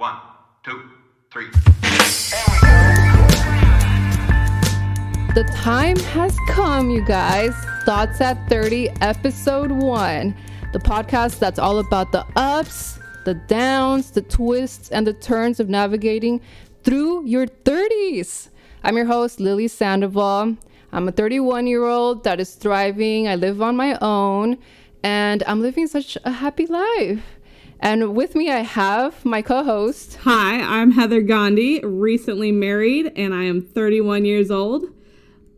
1, 2, 3. The time has come, you guys. Thoughts at 30, episode 1. The podcast that's all about the ups, the downs, the twists, and the turns of navigating through your 30s. I'm your host, Lili Sandoval. I'm a 31-year-old that is thriving. I live on my own, and I'm living such a happy life. And with me, I have my co-host. Hi, I'm Heather Gandhi, recently married, and I am 31 years old.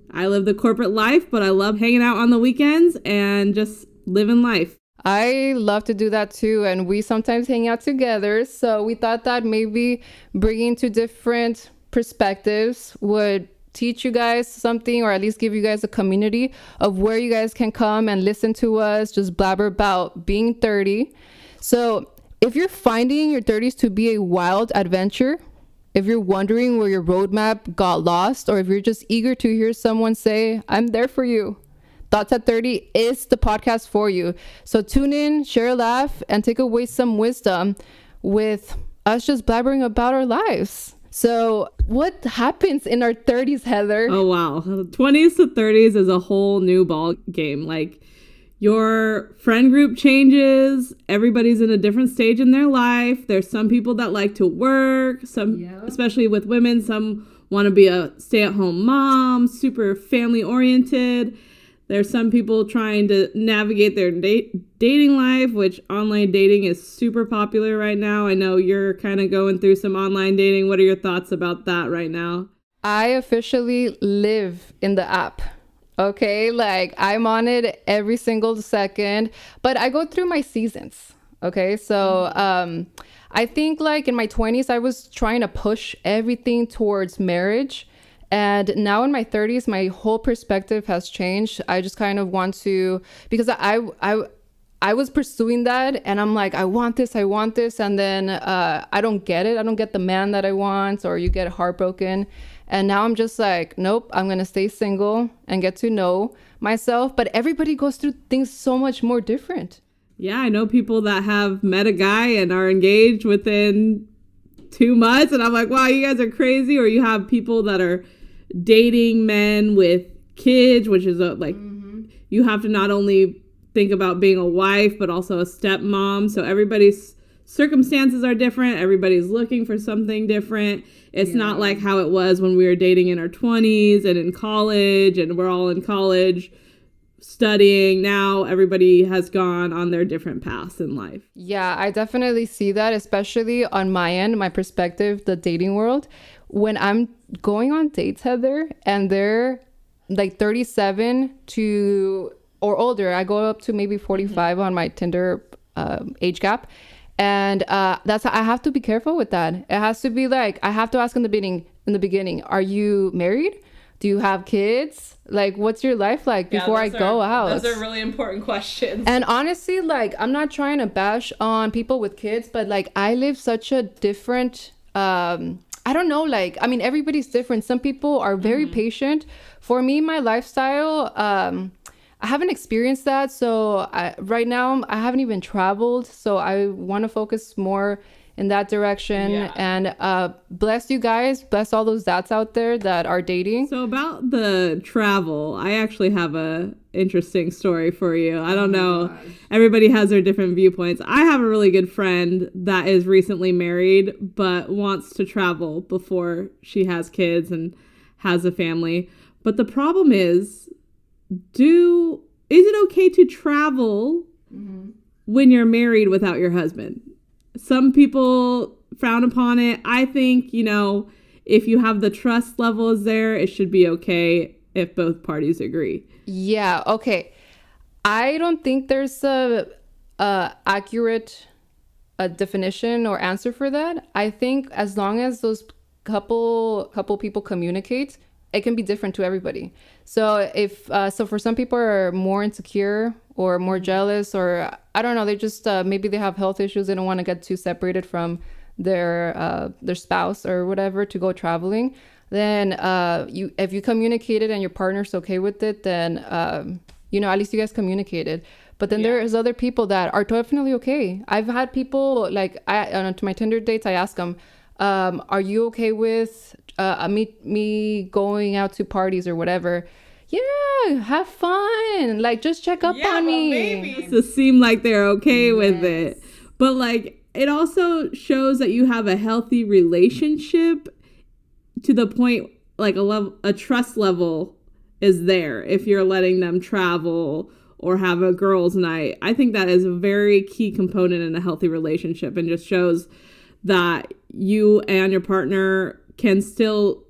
I live the corporate life, but I love hanging out on the weekends and just living life. I love to do that too, and we sometimes hang out together. So we thought that maybe bringing two different perspectives would teach you guys something, or at least give you guys a community of where you guys can come and listen to us just blabber about being 30. So if you're finding your 30s to be a wild adventure, if you're wondering where your roadmap got lost, or if you're just eager to hear someone say, I'm there for you, Thoughts at 30 is the podcast for you. So tune in, share a laugh, and take away some wisdom with us just blabbering about our lives. So what happens in our 30s, Heather? Oh, wow. 20s to 30s is a whole new ball game. Like, your friend group changes. Everybody's in a different stage in their life. There's some people that like to work, especially with women. Some want to be a stay-at-home mom, super family-oriented. There's some people trying to navigate their dating life, which online dating is super popular right now. I know you're kind of going through some online dating. What are your thoughts about that right now? I officially live in the app. Okay, like I'm on it every single second, but I go through my seasons. Okay, so I think like in my 20s, I was trying to push everything towards marriage. And now in my 30s, my whole perspective has changed. I just kind of want to, because I was pursuing that, and I'm like, I want this. And then I don't get it. I don't get the man that I want, or you get heartbroken. And now I'm just like, nope, I'm going to stay single and get to know myself. But everybody goes through things so much more different. Yeah, I know people that have met a guy and are engaged within 2 months. And I'm like, wow, you guys are crazy. Or you have people that are dating men with kids, which is you have to not only think about being a wife, but also a stepmom. So everybody's circumstances are different. Everybody's looking for something different. It's not like how it was when we were dating in our 20s and in college, and we're all in college studying. Now everybody has gone on their different paths in life. Yeah, I definitely see that, especially on my end, my perspective, the dating world. When I'm going on dates, Heather, and they're like 37 to or older, I go up to maybe 45 on my Tinder age gap. And I have to be careful with that. It has to be like, I have to ask in the beginning, are you married? Do you have kids? Like, what's your life like before I go out? Those are really important questions. And honestly, like, I'm not trying to bash on people with kids, but like, I live such a different, I don't know, like, I mean, everybody's different. Some people are very patient. For me, my lifestyle, I haven't experienced that. So right now I haven't even traveled. So I want to focus more in that direction. Yeah. And bless you guys. Bless all those dads out there that are dating. So about the travel, I actually have a interesting story for you. I don't know. Gosh. Everybody has their different viewpoints. I have a really good friend that is recently married, but wants to travel before she has kids and has a family. But the problem is it okay to travel when you're married without your husband? Some people frown upon it. I think, if you have the trust levels there, it should be okay if both parties agree. Yeah, okay. I don't think there's a accurate definition or answer for that. I think as long as those couple people communicate, it can be different to everybody. So if for some people are more insecure or more jealous, or I don't know, they just maybe they have health issues. They don't want to get too separated from their spouse or whatever to go traveling. Then if you communicated and your partner's okay with it, then at least you guys communicated. But then there's other people that are definitely okay. I've had people like to my Tinder dates, I ask them, are you okay with me going out to parties or whatever? Yeah, have fun. Like, just check up on me. Maybe to seem like they're okay with it. But like, it also shows that you have a healthy relationship to the point, like a trust level is there if you're letting them travel or have a girls' night. I think that is a very key component in a healthy relationship, and just shows that you and your partner can still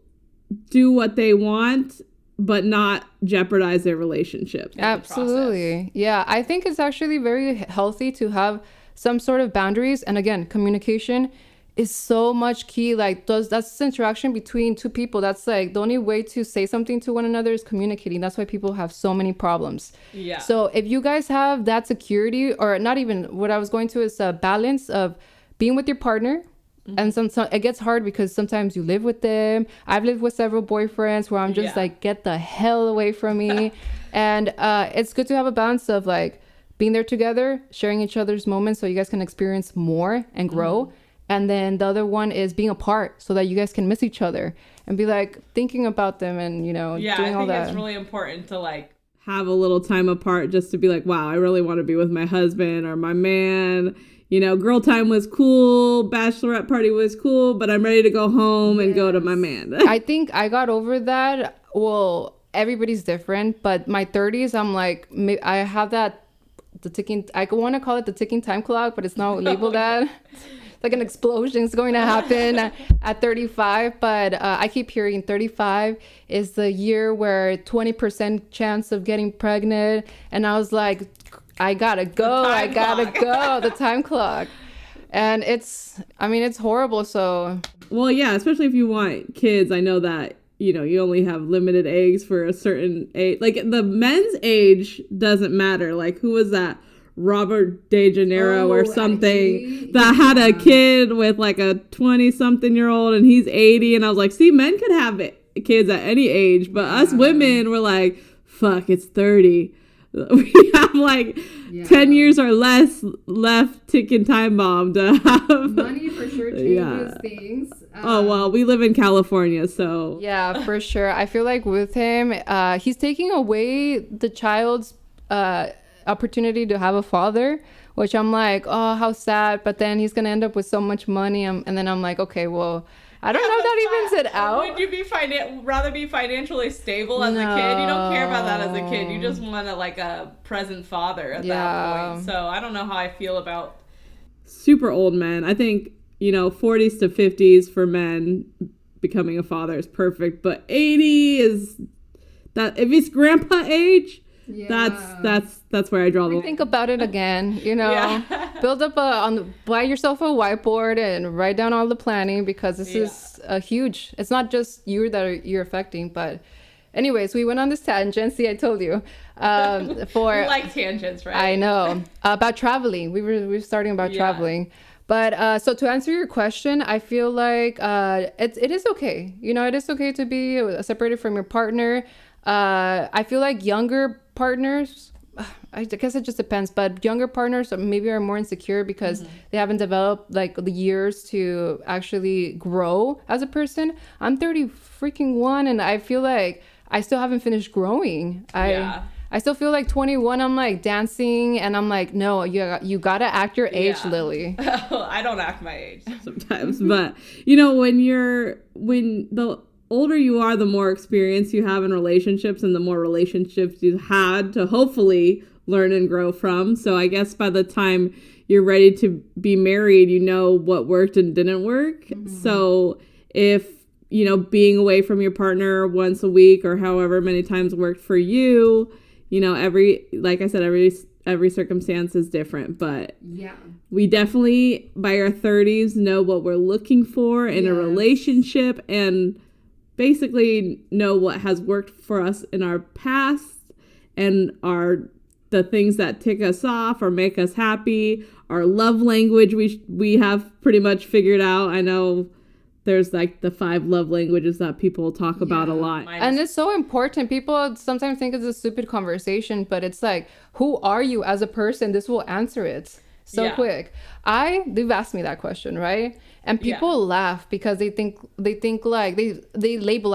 do what they want but not jeopardize their relationship. Absolutely. Yeah, I think it's actually very healthy to have some sort of boundaries. And again, communication is so much key. Like, that's this interaction between two people. That's like the only way to say something to one another is communicating. That's why people have so many problems. Yeah. So if you guys have that security, or not even, what I was going to is a balance of being with your partner. And some it gets hard because sometimes you live with them. I've lived with several boyfriends where I'm just like, get the hell away from me. And it's good to have a balance of like being there together, sharing each other's moments so you guys can experience more and grow. And then the other one is being apart so that you guys can miss each other and be like thinking about them and, you know, doing all that. I think it's really important to like have a little time apart just to be like, wow, I really want to be with my husband or my man. You know, girl time was cool, bachelorette party was cool, but I'm ready to go home and go to my man. I think I got over that. Well, everybody's different, but my 30s, I'm like, I have that, the ticking, I want to call it the ticking time clock, but it's not labeled that. Like an explosion is going to happen at 35, but I keep hearing 35 is the year where 20% chance of getting pregnant, and I was like, I gotta go, the time clock. And it's horrible. So, well, yeah, especially if you want kids. I know that, you know, you only have limited eggs for a certain age. Like, the men's age doesn't matter. Like, who was that? Robert De Janeiro or something that had a kid with like a 20-something-year-old, and he's 80. And I was like, see, men could have kids at any age, but us women were like, fuck, it's 30. We have like 10 years or less left, ticking time bomb to have. Money for sure changes things. Oh, well, we live in California, so. Yeah, for sure. I feel like with him, he's taking away the child's opportunity to have a father, which I'm like, oh, how sad. But then he's going to end up with so much money. And then I'm like, okay, well, I don't know if that evens it out. Would you rather be financially stable as a kid? You don't care about that as a kid. You just want a present father at that point. So I don't know how I feel about super old men. I think, you know, 40s to 50s for men becoming a father is perfect. But 80 is that, if it's grandpa age, that's where I draw the line. Think about it again, you know. Build up buy yourself a whiteboard and write down all the planning, because this is a huge, it's not just you that you're affecting. But anyways, we went on this tangent. See, I told you. We like tangents, right? I know. About traveling. We were starting about traveling. But so to answer your question, I feel like it is okay. You know, it is okay to be separated from your partner. I feel like younger partners, I guess it just depends, but younger partners maybe are more insecure because they haven't developed like the years to actually grow as a person. I'm 31 and I feel like I still haven't finished growing. I still feel like 21, I'm like dancing and I'm like, no, you gotta act your age, Lily. I don't act my age sometimes, but you know, when the older you are, the more experience you have in relationships and the more relationships you had to hopefully learn and grow from. So I guess by the time you're ready to be married, you know what worked and didn't work. So if, you know, being away from your partner once a week or however many times worked for you, you know, like I said, every circumstance is different, but we definitely by our 30s know what we're looking for in a relationship and basically know what has worked for us in our past and the things that tick us off or make us happy. Our love language we have pretty much figured out. I know there's like the 5 love languages that people talk about a lot. And it's so important. People sometimes think it's a stupid conversation, but it's like, who are you as a person? This will answer it so quick. They've asked me that question, right? And people laugh because they think like they label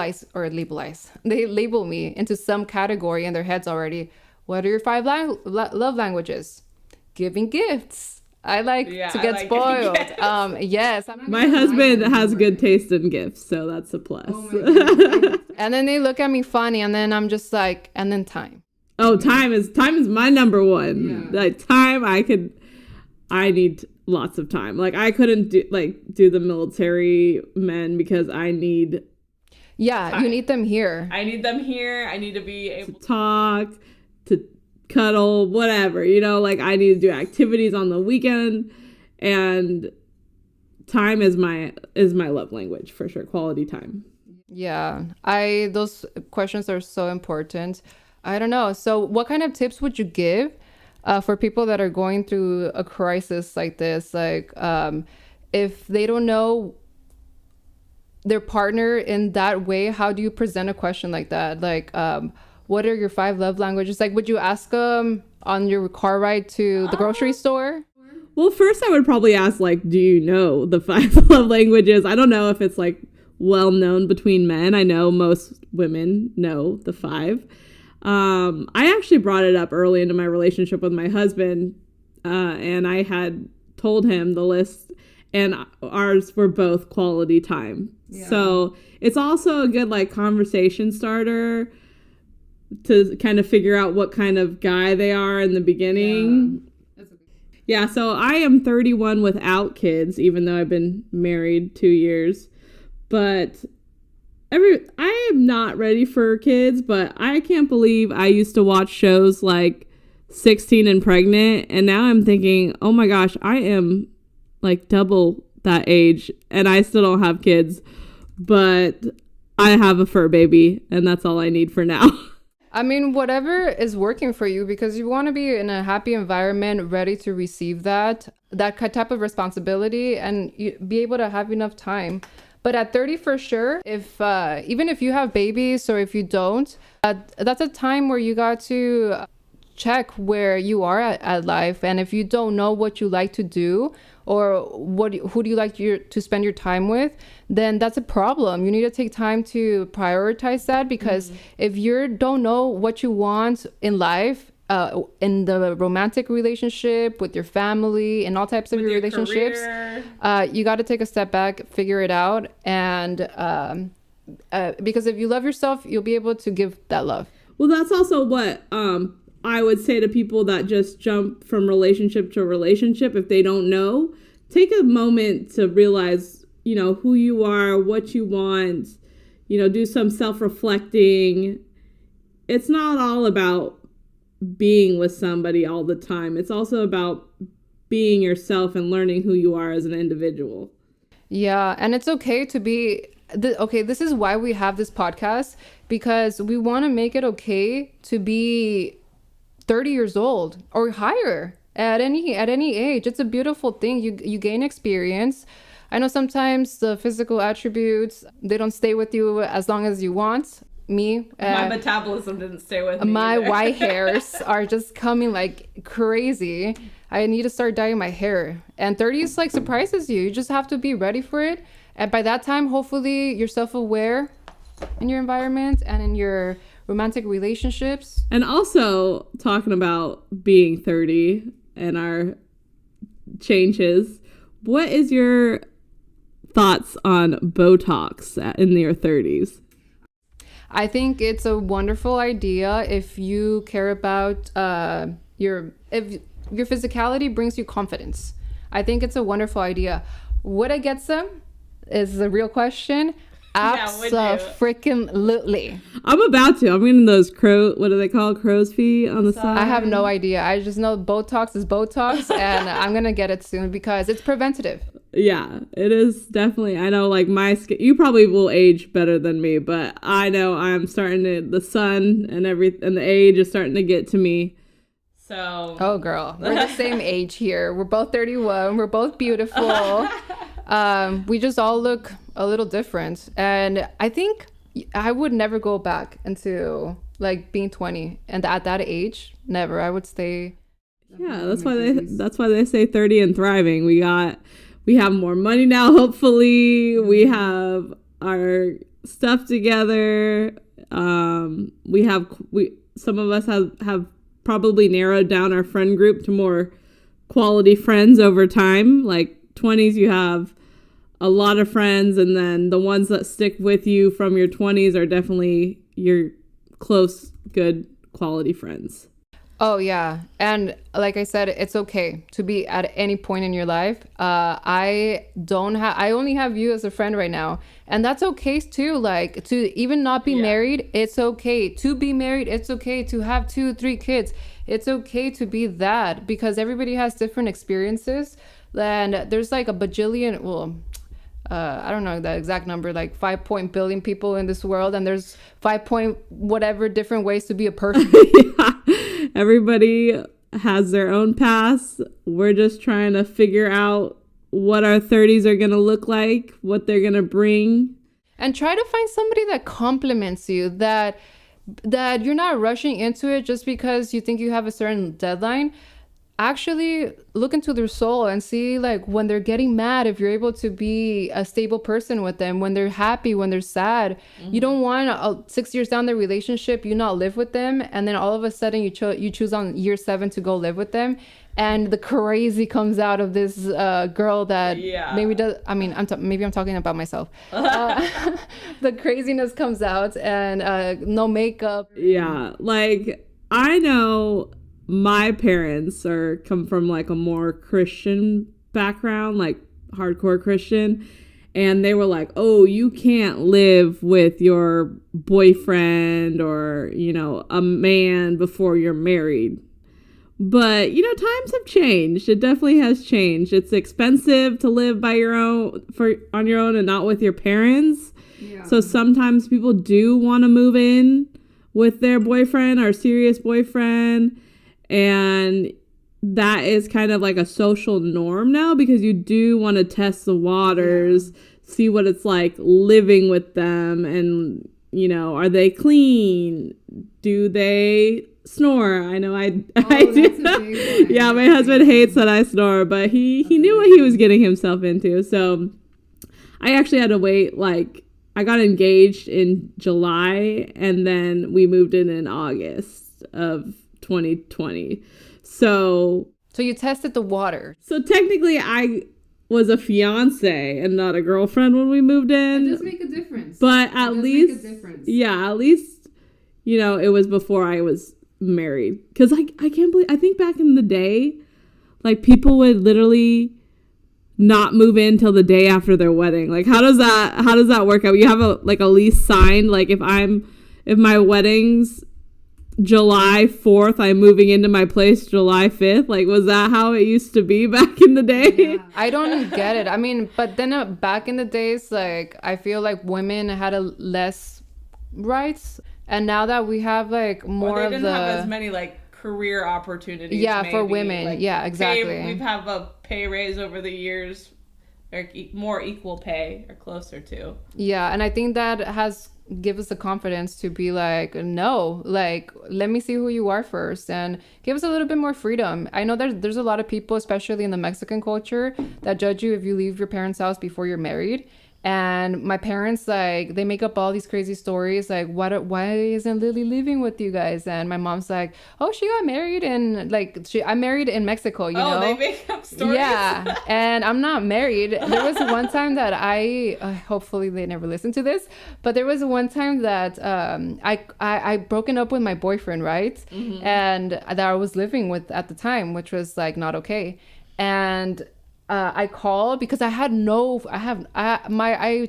me into some category in their heads already. What are your 5 love languages? Giving gifts. I like to get spoiled. Yes. My husband has good taste in gifts, so that's a plus. Oh and then they look at me funny, and then I'm just like, and then time. Oh, time is my number one. Yeah. Like time, I need lots of time. Like I couldn't do the military men because I need. Yeah, time. You need them here. I need them here. I need to be able to talk, to cuddle, whatever, like I need to do activities on the weekend, and time is my love language for sure. Quality time. Yeah, those questions are so important. I don't know. So what kind of tips would you give for people that are going through a crisis like this? Like if they don't know their partner in that way, how do you present a question like that? Like what are your 5 love languages? Like, would you ask them on your car ride to the grocery store? Well, first I would probably ask, like, do you know the 5 love languages? I don't know if it's, like, well known between men. I know most women know the 5. I actually brought it up early into my relationship with my husband, and I had told him the list, and ours were both quality time. Yeah. So it's also a good, like, conversation starter to kind of figure out what kind of guy they are in the beginning. Yeah, so I am 31 without kids, even though I've been married 2 years. But I am not ready for kids, but I can't believe I used to watch shows like 16 and Pregnant, and now I'm thinking, oh my gosh, I am like double that age, and I still don't have kids, but I have a fur baby, and that's all I need for now. I mean, whatever is working for you, because you want to be in a happy environment, ready to receive that type of responsibility, and be able to have enough time. But at 30, for sure, if even if you have babies or if you don't, that's a time where you got to check where you are at life. And if you don't know what you like to do, or who do you like to spend your time with, then that's a problem. You need to take time to prioritize that, because if you don't know what you want in life, in the romantic relationship, with your family, and all types of your relationships, you got to take a step back, figure it out, and because if you love yourself, you'll be able to give that love. Well, that's also what I would say to people that just jump from relationship to relationship. If they don't know, take a moment to realize, who you are, what you want, do some self-reflecting. It's not all about being with somebody all the time. It's also about being yourself and learning who you are as an individual. Yeah, and it's okay to be this is why we have this podcast, because we want to make it okay to be 30 years old or higher at any age. It's a beautiful thing. You gain experience. I know sometimes the physical attributes, they don't stay with you as long as you want. Me, my metabolism didn't stay with me. My white hairs are just coming like crazy. I need to start dyeing my hair. And 30 is like surprises you. You just have to be ready for it. And by that time, hopefully you're self-aware in your environment and in your romantic relationships. And also talking about being 30 and our changes, what is your thoughts on Botox in your 30s? I think it's a wonderful idea if you care about if your physicality brings you confidence. I think it's a wonderful idea. Would I get some? Is the real question. Abso-freaking-lutely. I'm about to. I'm getting those what do they call crow's feet on the side? I have no idea. I just know Botox is Botox, and I'm gonna get it soon because it's preventative. Yeah, it is definitely. I know, like my skin. You probably will age better than me, but I know I'm starting to. The sun and the age is starting to get to me. So. Oh, girl, we're the same age here. We're both 31. We're both beautiful. We just all look a little different. And I think I would never go back into like being 20. And at that age, never. I would stay. Yeah, that's why they say 30 and thriving. We have more money now, hopefully. We have our stuff together. Some of us have probably narrowed down our friend group to more quality friends over time. Like 20s, you have a lot of friends, and then the ones that stick with you from your 20s are definitely your close, good quality friends. Oh, yeah. And like I said, it's okay to be at any point in your life. I only have you as a friend right now. And that's okay too. Like, to even not be married, it's okay. To be married, it's okay. To have 2-3 kids, it's okay to be that, because everybody has different experiences. And there's like a bajillion, I don't know the exact number, like 5 billion people in this world, and there's 5 whatever different ways to be a person. Yeah. Everybody has their own paths. We're just trying to figure out what our 30s are going to look like, what they're going to bring. And try to find somebody that compliments you, that you're not rushing into it just because you think you have a certain deadline. Actually look into their soul and see, like, when they're getting mad, if you're able to be a stable person with them, when they're happy, when they're sad. You don't want 6 years down the relationship, you not live with them, and then all of a sudden you choose on year 7 to go live with them, and the crazy comes out of this girl that maybe does. I mean, maybe I'm talking about myself. The craziness comes out, and no makeup. Yeah, like, I know my parents come from like a more Christian background, like hardcore Christian. And they were like, oh, you can't live with your boyfriend or, a man before you're married. But, times have changed. It definitely has changed. It's expensive to live on your own and not with your parents. Yeah. So sometimes people do want to move in with their boyfriend or serious boyfriend. And that is kind of like a social norm now, because you do want to test the waters, see what it's like living with them. And, are they clean? Do they snore? I know I do. Yeah, my husband hates that I snore, but he knew what he was getting himself into. So I actually had to wait. Like, I got engaged in July, and then we moved in August of 2020. So you tested the water. So technically I was a fiance and not a girlfriend when we moved in. It does make a difference. But at least it was before I was married. Because I can't believe, I think back in the day, like, people would literally not move in till the day after their wedding. Like, how does that work out? You have a lease signed, like, if my wedding's July 4th, I'm moving into my place July 5th. Like, was that how it used to be back in the day? Yeah. I don't get it. I mean, but then back in the days, like, I feel like women had less rights, and now that we have like more they didn't have as many like career opportunities. Yeah, maybe. For women. Like, yeah, exactly. We've have a pay raise over the years, or more equal pay, or closer to. Yeah, and I think that has give us the confidence to be like, no, like, let me see who you are first, and give us a little bit more freedom. I know there's a lot of people, especially in the Mexican culture, that judge you if you leave your parents' house before you're married. And my parents, like, they make up all these crazy stories, like, why isn't Lili living with you guys? And my mom's like, oh, she got married, and like, I'm married in Mexico, you know? They make up stories? Yeah, and I'm not married. There was one time that hopefully they never listen to this, but there was one time that I broken up with my boyfriend, right? Mm-hmm. And that I was living with at the time, which was like not okay. And I called because I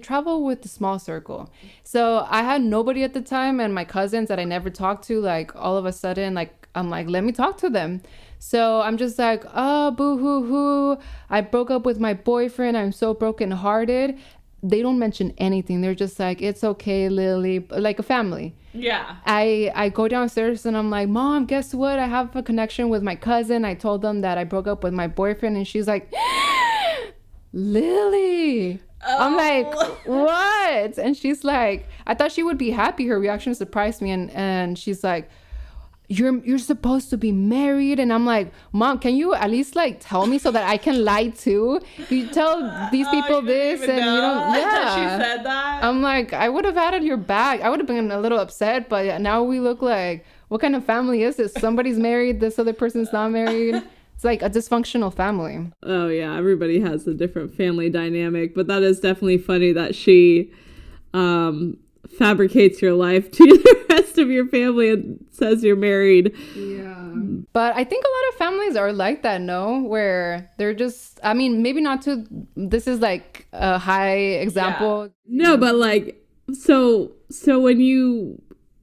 travel with a small circle. So I had nobody at the time, and my cousins that I never talked to, like, all of a sudden, like, I'm like, let me talk to them. So I'm just like, oh, boo hoo hoo. I broke up with my boyfriend. I'm so brokenhearted. They don't mention anything. They're just like, it's okay, Lili, like a family. Yeah. I go downstairs and I'm like, Mom, guess what? I have a connection with my cousin. I told them that I broke up with my boyfriend, and she's like, Lily. I'm like, Oh. what? And she's like, I thought she would be happy. Her reaction surprised me. And she's like, you're supposed to be married. And I'm like, Mom, can you at least like tell me so that I can lie too? You tell these people you this didn't and even you know don't. Yeah. She said that. I'm like, I would have added your back. I would have been a little upset, but now we look like, what kind of family is this? Somebody's married, this other person's not married. It's like a dysfunctional family. Oh yeah, everybody has a different family dynamic, but that is definitely funny that she fabricates your life to the rest of your family and says you're married. Yeah. But I think a lot of families are like that, no? Where they're just, I mean, maybe not to, this is like a high example. No, but like, so when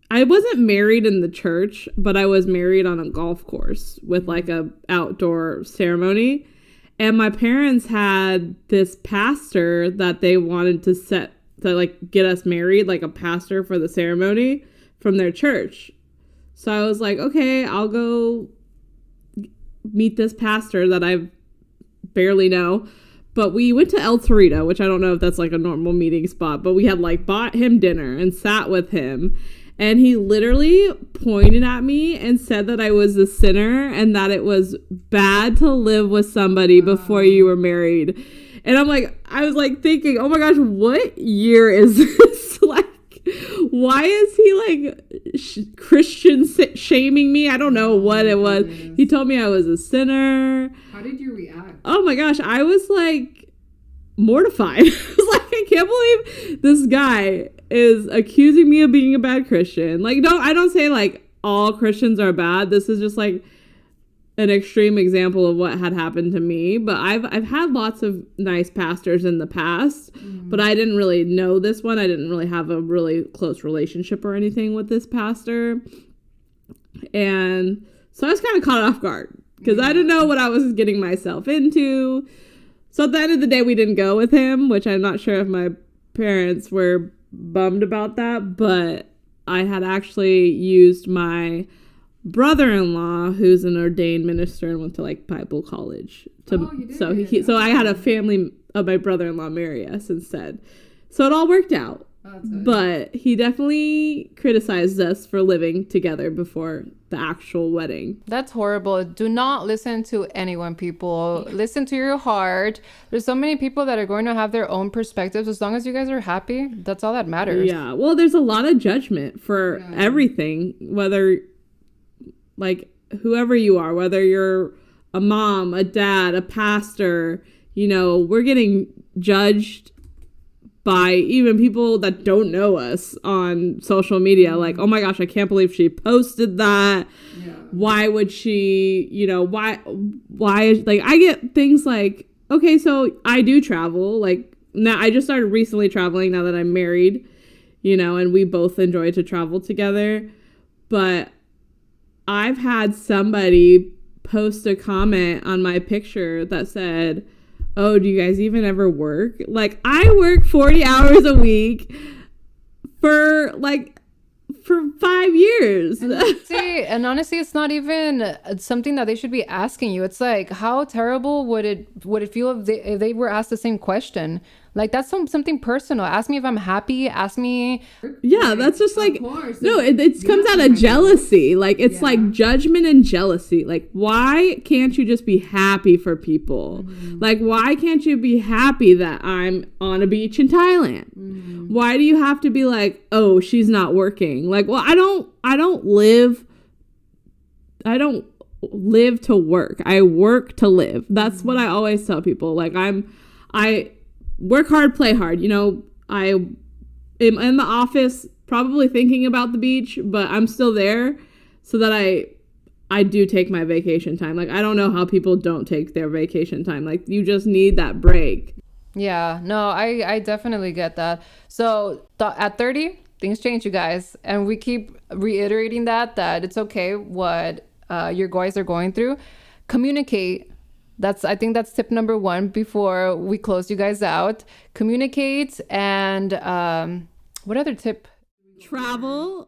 I wasn't married in the church, but I was married on a golf course with like a outdoor ceremony. And my parents had this pastor that they wanted to like get us married, like a pastor for the ceremony from their church. So I was like, okay, I'll go meet this pastor that I barely know. But we went to El Torito, which I don't know if that's like a normal meeting spot, but we had like bought him dinner and sat with him. And he literally pointed at me and said that I was a sinner and that it was bad to live with somebody before you were married. And I was like thinking, oh my gosh, what year is this? Like, why is he like Christian shaming me? I don't know what it was. He told me I was a sinner. How did you react? Oh my gosh, I was like mortified. I was like, I can't believe this guy is accusing me of being a bad Christian. Like, I don't say like all Christians are bad. This is just like an extreme example of what had happened to me. But I've had lots of nice pastors in the past, but I didn't really know this one. I didn't really have a really close relationship or anything with this pastor. And so I was kind of caught off guard because I didn't know what I was getting myself into. So at the end of the day, we didn't go with him, which I'm not sure if my parents were bummed about that, but I had actually used my brother-in-law, who's an ordained minister and went to like Bible college. So I had a family of my brother-in-law marry us instead. So it all worked out. But he definitely criticized us for living together before the actual wedding. That's horrible. Do not listen to anyone, people. Listen to your heart. There's so many people that are going to have their own perspectives. As long as you guys are happy, that's all that matters. Yeah. Well, there's a lot of judgment for everything, whether like whoever you are, whether you're a mom, a dad, a pastor, we're getting judged by even people that don't know us on social media. Like, oh my gosh, I can't believe she posted that. Yeah. Why would she, why, like, I get things like, okay, so I do travel. Like, now I just started recently traveling now that I'm married, and we both enjoy to travel together. But I've had somebody post a comment on my picture that said, oh, do you guys even ever work? Like, I work 40 hours a week for 5 years. And honestly, it's not even something that they should be asking you. It's like, how terrible would it feel if they were asked the same question? Like, that's something personal. Ask me if I'm happy. Ask me. Yeah, that's just like, no, it comes out of jealousy. Like, it's like judgment and jealousy. Like, why can't you just be happy for people? Mm-hmm. Like, why can't you be happy that I'm on a beach in Thailand? Mm-hmm. Why do you have to be like, oh, she's not working? Like, well, I don't live to work. I work to live. That's what I always tell people. Like, I work hard, play hard. I am in the office probably thinking about the beach, but I'm still there so that I do take my vacation time. Like, I don't know how people don't take their vacation time. Like, you just need that break. Yeah, no, I definitely get that. So at 30, things change, you guys. And we keep reiterating that it's okay what your guys are going through. Communicate. I think that's tip number 1 before we close you guys out. Communicate. And what other tip? Travel,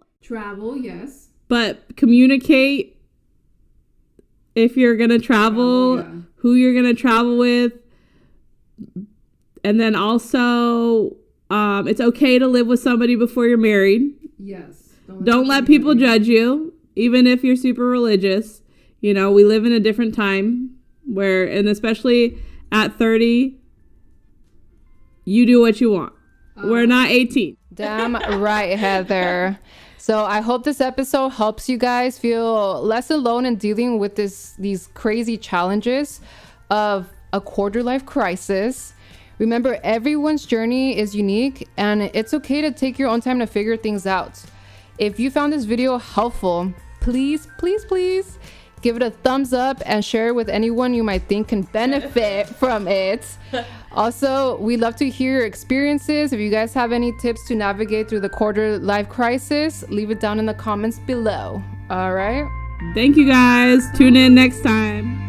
yes. But communicate if you're going to travel, who you're going to travel with. And then also, it's okay to live with somebody before you're married. Yes. Don't let people judge you, even if you're super religious. You know, we live in a different time where, and especially at 30, you do what you want. We're not 18. Damn right, Heather. So I hope this episode helps you guys feel less alone in dealing with these crazy challenges of a quarter life crisis. Remember, everyone's journey is unique, and it's okay to take your own time to figure things out. If you found this video helpful, please give it a thumbs up and share it with anyone you might think can benefit from it. Also, we'd love to hear your experiences. If you guys have any tips to navigate through the quarter life crisis, leave it down in the comments below. All right. Thank you guys. Tune in next time.